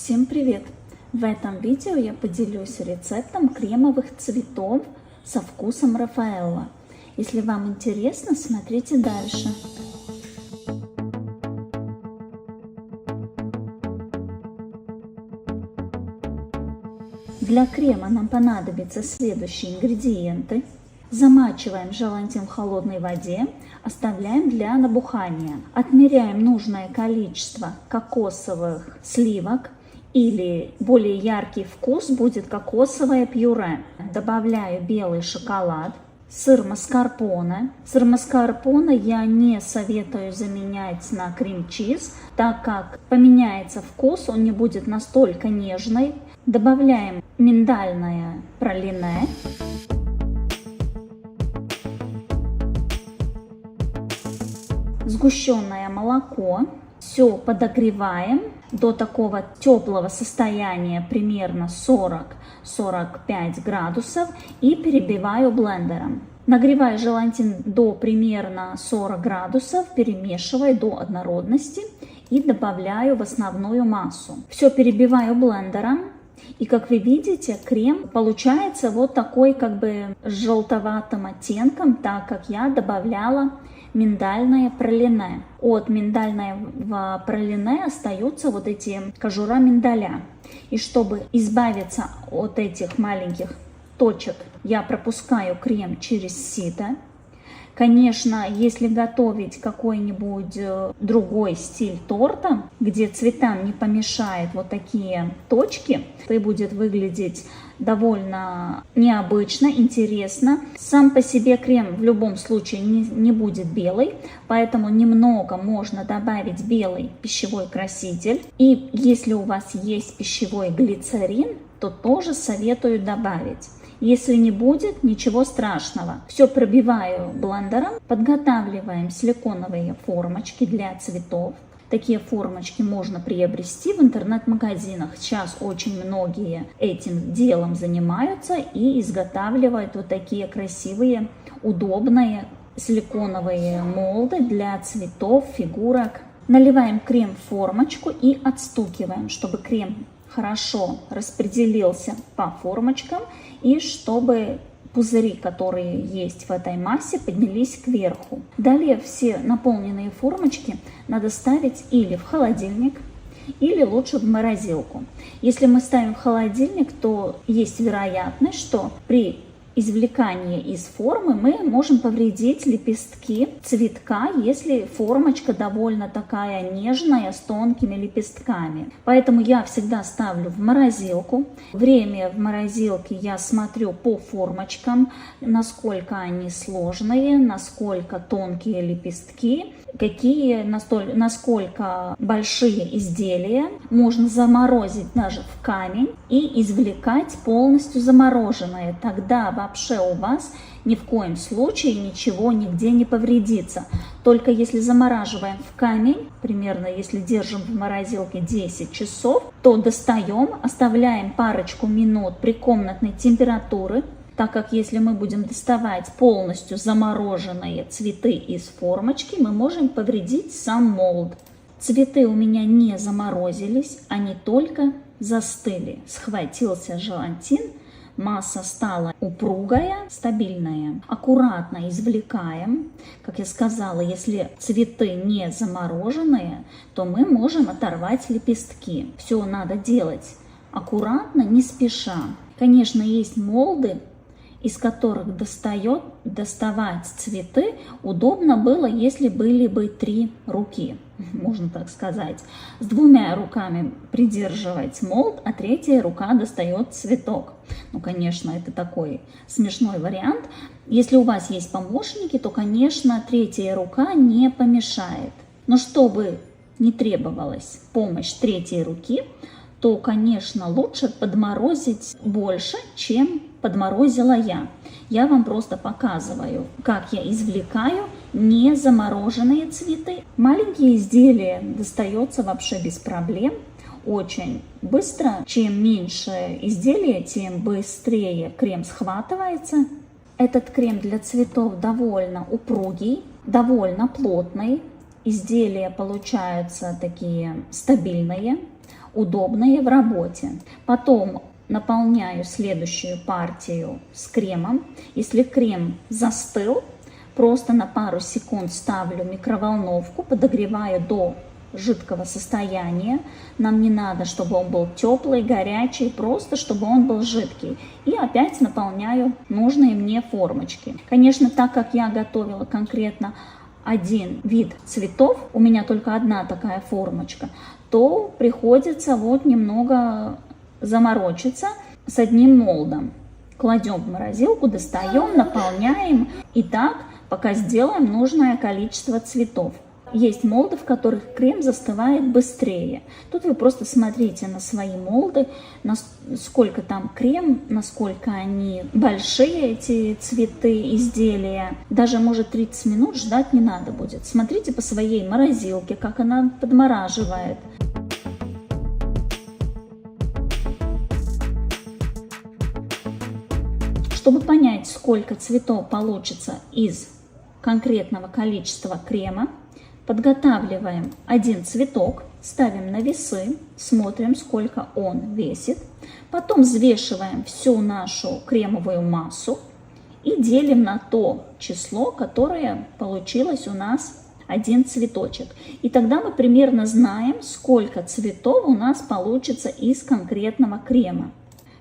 Всем привет! В этом видео я поделюсь рецептом кремовых цветов со вкусом Рафаэлло. Если вам интересно, смотрите дальше. Для крема нам понадобятся следующие ингредиенты. Замачиваем желатин в холодной воде, оставляем для набухания. Отмеряем нужное количество кокосовых сливок, или более яркий вкус будет кокосовое пюре. Добавляю белый шоколад, сыр маскарпоне. Сыр маскарпоне я не советую заменять на крем-чиз, так как поменяется вкус, он не будет настолько нежный. Добавляем миндальное пралине. Сгущенное молоко. Все подогреваем до такого теплого состояния, примерно 40-45 градусов, и перебиваю блендером. Нагреваю желатин до примерно 40 градусов, перемешиваю до однородности и добавляю в основную массу. Все перебиваю блендером. И как вы видите, крем получается вот такой как бы с желтоватым оттенком, так как я добавляла миндальное пралине. От миндального пралине остаются вот эти кожура миндаля. И чтобы избавиться от этих маленьких точек, я пропускаю крем через сито. Конечно, если готовить какой-нибудь другой стиль торта, где цветам не помешает вот такие точки, это будет выглядеть довольно необычно, интересно. Сам по себе крем в любом случае не будет белый, поэтому немного можно добавить белый пищевой краситель. И если у вас есть пищевой глицерин, то тоже советую добавить. Если не будет, ничего страшного. Все пробиваю блендером, подготавливаем силиконовые формочки для цветов. Такие формочки можно приобрести в интернет-магазинах. Сейчас очень многие этим делом занимаются и изготавливают вот такие красивые, удобные силиконовые молды для цветов, фигурок. Наливаем крем в формочку и отстукиваем, чтобы крем хорошо распределился по формочкам и чтобы пузыри, которые есть в этой массе, поднялись кверху. Далее все наполненные формочки надо ставить или в холодильник, или лучше в морозилку. Если мы ставим в холодильник, то есть вероятность, что при извлекании из формы мы можем повредить лепестки цветка, если формочка довольно такая нежная, с тонкими лепестками. Поэтому я всегда ставлю в морозилку. Время в морозилке я смотрю по формочкам, насколько они сложные, насколько тонкие лепестки, насколько большие изделия. Можно заморозить даже в камень и извлекать полностью замороженное. Тогда вообще у вас ни в коем случае ничего нигде не повредится. Только если замораживаем в камень, примерно если держим в морозилке 10 часов, то достаем, оставляем парочку минут при комнатной температуре, так как если мы будем доставать полностью замороженные цветы из формочки, мы можем повредить сам молд. Цветы у меня не заморозились, они только застыли. Схватился желатин, масса стала упругая, стабильная. Аккуратно извлекаем. Как я сказала, если цветы не замороженные, то мы можем оторвать лепестки. Все надо делать аккуратно, не спеша. Конечно, есть молды, из которых доставать цветы удобно было, если были бы 3 руки, можно так сказать. С 2 руками придерживать молд, а 3-я рука достает цветок. Ну, конечно, это такой смешной вариант. Если у вас есть помощники, то, конечно, 3-я рука не помешает. Но чтобы не требовалась помощь 3-й руки, то, конечно, лучше подморозить больше, чем подморозила я. Я вам просто показываю, как я извлекаю не замороженные цветы. Маленькие изделия достается вообще без проблем, очень быстро. Чем меньше изделия, тем быстрее крем схватывается. Этот крем для цветов довольно упругий, довольно плотный. Изделия получаются такие стабильные. удобные в работе. Потом наполняю следующую партию с кремом. Если крем застыл, просто на пару секунд ставлю в микроволновку, подогреваю до жидкого состояния. Нам не надо, чтобы он был теплый, горячий, просто чтобы он был жидкий. И опять наполняю нужные мне формочки. Конечно, так как я готовила конкретно один вид цветов, у меня только одна такая формочка, то приходится вот немного заморочиться с одним молдом. Кладем в морозилку, достаем, наполняем и так, пока сделаем нужное количество цветов. Есть молды, в которых крем застывает быстрее. Тут вы просто смотрите на свои молды, насколько там крем, насколько они большие, эти цветы, изделия. Даже, может, 30 минут ждать не надо будет. Смотрите по своей морозилке, как она подмораживает. Чтобы понять, сколько цветов получится из конкретного количества крема, подготавливаем один цветок, ставим на весы, смотрим, сколько он весит. Потом взвешиваем всю нашу кремовую массу и делим на то число, которое получилось у нас один цветочек. И тогда мы примерно знаем, сколько цветов у нас получится из конкретного крема.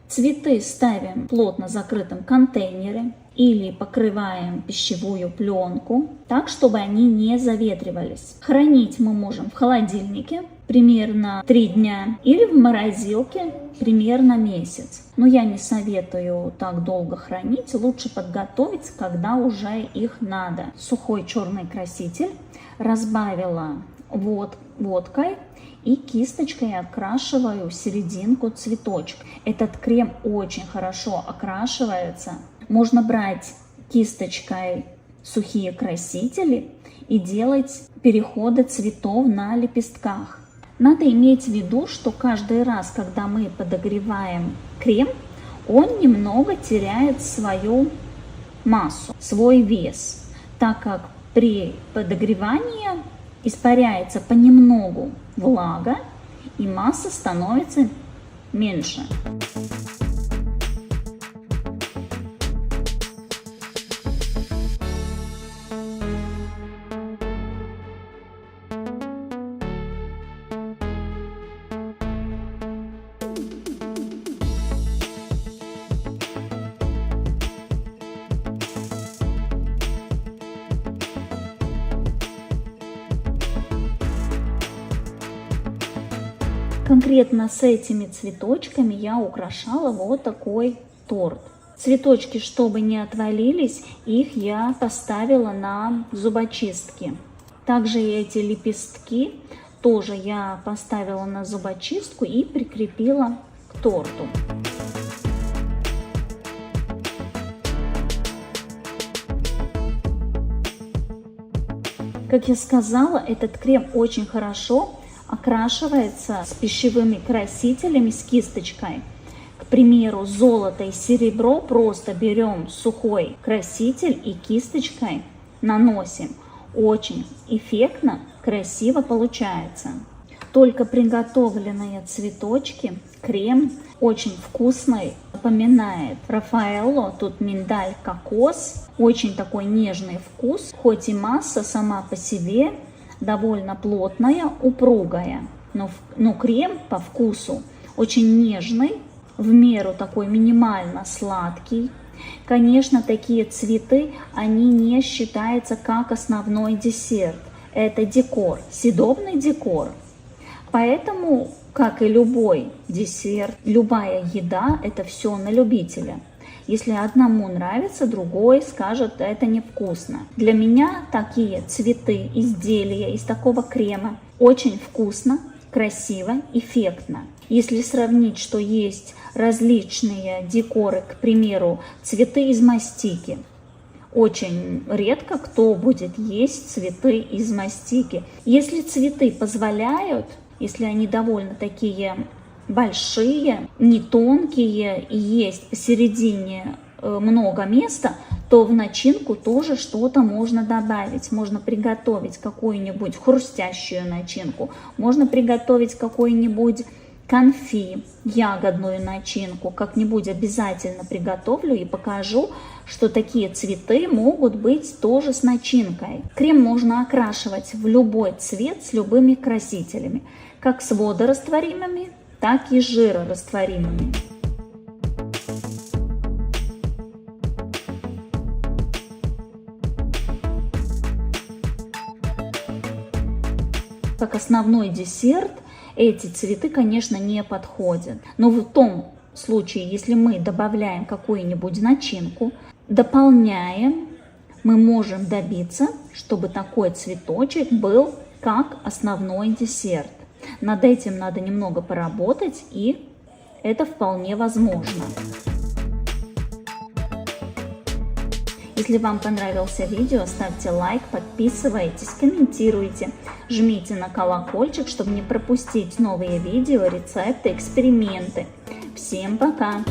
Цветы ставим в плотно закрытом контейнере или покрываем пищевую пленку так, чтобы они не заветривались. Хранить мы можем в холодильнике примерно 3 дня или в морозилке примерно месяц. Но я не советую так долго хранить, лучше подготовить, когда уже их надо. Сухой черный краситель разбавила водкой и кисточкой окрашиваю серединку цветочка. Этот крем очень хорошо окрашивается. Можно брать кисточкой сухие красители и делать переходы цветов на лепестках. Надо иметь в виду, что каждый раз, когда мы подогреваем крем, он немного теряет свою массу, свой вес, так как при подогревании испаряется понемногу влага и масса становится меньше. Конкретно с этими цветочками я украшала вот такой торт. Цветочки, чтобы не отвалились, их я поставила на зубочистки. Также эти лепестки тоже я поставила на зубочистку и прикрепила к торту. Как я сказала, этот крем очень хорошо окрашивается с пищевыми красителями, с кисточкой. К примеру, золото и серебро просто берем сухой краситель и кисточкой наносим. Очень эффектно, красиво получается. Только приготовленные цветочки, крем очень вкусный, напоминает Рафаэлло, тут миндаль, кокос, очень такой нежный вкус, хоть и масса сама по себе довольно плотная, упругая, но крем по вкусу очень нежный, в меру такой минимально сладкий. Конечно, такие цветы, они не считаются как основной десерт. Это декор, съедобный декор. Поэтому, как и любой десерт, любая еда, это все на любителя. Если одному нравится, другой скажет, это невкусно. Для меня такие цветы, изделия из такого крема очень вкусно, красиво, эффектно. Если сравнить, что есть различные декоры, к примеру, цветы из мастики. Очень редко кто будет есть цветы из мастики. Если цветы позволяют, если они довольно такие большие, не тонкие и есть посередине много места, то в начинку тоже что-то можно добавить. Можно приготовить какую-нибудь хрустящую начинку, можно приготовить какой-нибудь конфи, ягодную начинку, как-нибудь обязательно приготовлю и покажу, что такие цветы могут быть тоже с начинкой. Крем можно окрашивать в любой цвет с любыми красителями, как с водорастворимыми, так и жирорастворимыми. Как основной десерт эти цветы, конечно, не подходят. Но в том случае, если мы добавляем какую-нибудь начинку, дополняем, мы можем добиться, чтобы такой цветочек был как основной десерт. Над этим надо немного поработать, и это вполне возможно. Если вам понравилось видео, ставьте лайк, подписывайтесь, комментируйте, жмите на колокольчик, чтобы не пропустить новые видео, рецепты, эксперименты. Всем пока!